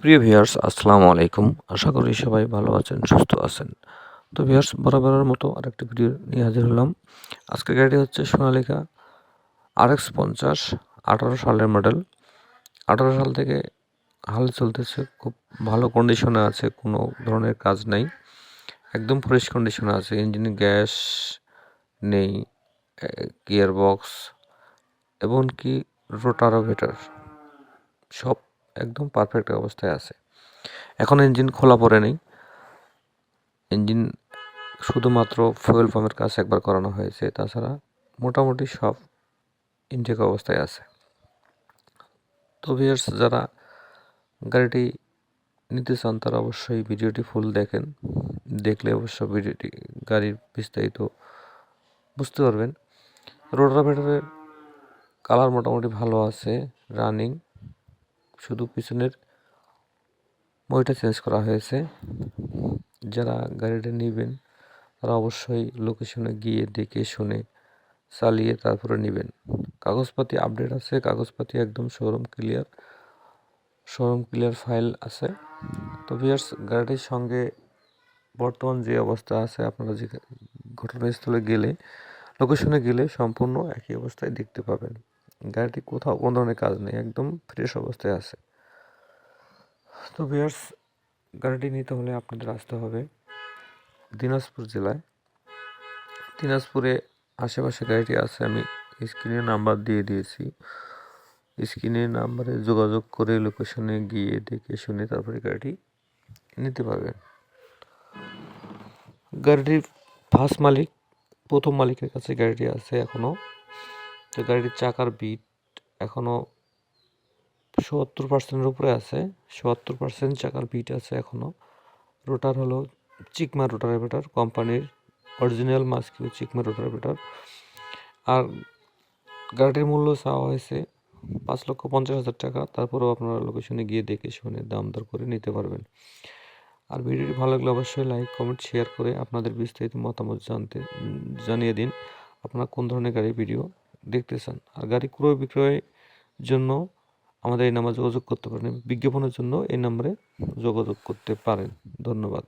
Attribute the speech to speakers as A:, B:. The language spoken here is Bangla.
A: প্রিয় ভিউয়ার্স, আসসালামু আলাইকুম। আশা করি সবাই ভালো আছেন, সুস্থ আছেন। তো ভিউয়ার্স, বরাবরের মতো আরেকটি ভিডিও নিয়ে হাজির হলাম। আজকের গাড়িটি হচ্ছে সোনালিকা RX 50, 18 সালের মডেল। 18 সাল থেকে হাল চলতেছে, খুব ভালো কন্ডিশনে আছে, কোনো ধরনের কাজ নাই, একদম ফ্রেশ কন্ডিশনে আছে। ইঞ্জিনে গ্যাস নেই, গিয়ার বক্স এমনকি রোটারোভেটার সব একদম পারফেক্ট অবস্থায় আছে। এখন ইঞ্জিন খোলা পড়ে নেই, ইঞ্জিন শুধুমাত্র ফুয়েল পাম্পের কাজ একবার করানো হয়েছে, তাছাড়া মোটামুটি সব ইনটেক অবস্থায় আছে। তো ভিউয়ার্স, যারা গাড়িটি নিতে চান তারা অবশ্যই ভিডিওটি ফুল দেখেন, দেখলে অবশ্য ভিডিওটি গাড়ির বিস্তারিত বুঝতে পারবেন। রোটাভেটরের কালার মোটামুটি ভালো আছে, রানিং, শুধু পিছনের মইটা চেঞ্জ করা হয়েছে। যারা গাড়িটা নেবেন তারা অবশ্যই লোকেশনে গিয়ে দেখে শুনে চালিয়ে তারপরে নেবেন। কাগজপাতি আপডেট আছে, কাগজপাতি একদম শোরুম ক্লিয়ার ফাইল আছে। তো ভিউয়ার্স, গাড়িটির সঙ্গে বর্তমান যে অবস্থা আছে, আপনারা যে ঘটনাস্থলে গেলে, লোকেশনে গেলে সম্পূর্ণ একই অবস্থায় দেখতে পাবেন। গাড়িটি কোথাও কোনো ধরনের কাজ নেই, একদম ফ্রেশ অবস্থায় আছে। তো ভিউয়ার্স, গাড়িটি নিতে হলে আপনাদের আসতে হবে দিনাজপুর জেলায়। দিনাজপুরে আশেপাশে গাড়িটি আছে, আমি স্ক্রিনে নাম্বার দিয়ে দিয়েছি। স্ক্রিনের নাম্বারে যোগাযোগ করে লোকেশনে গিয়ে দেখে শুনে তারপরে গাড়িটি নিতে পারবেন। গাড়িটির ফার্স্ট মালিক, প্রথম মালিকের কাছে গাড়িটি আছে এখনও। তো গাড়িটির চাকার বিট এখনও 70%-এর উপরে আছে, 70% চাকার বিট আছে এখনও। রোটার হলো চিকমা রোটারভেটর, কোম্পানির অরিজিনাল মাস্কিউ চিকমা রোটারভেটর। আর গাড়িটির মূল্য চাওয়া হয়েছে 5,50,000 টাকা। তারপরেও আপনারা লোকেশনে গিয়ে দেখে শুনে দাম দর করে নিতে পারবেন। আর ভিডিওটি ভালো লাগলে অবশ্যই লাইক, কমেন্ট, শেয়ার করে আপনাদের বিস্তারিত মতামত জানিয়ে দিন আপনারা কোন ধরনের গাড়ির ভিডিও দেখতে চান। আর গাড়ি ক্রয় বিক্রয়ের জন্য আমাদের এই নাম্বারে যোগাযোগ করতে পারেন, বিজ্ঞাপনের জন্য এই নাম্বারে যোগাযোগ করতে পারেন। ধন্যবাদ।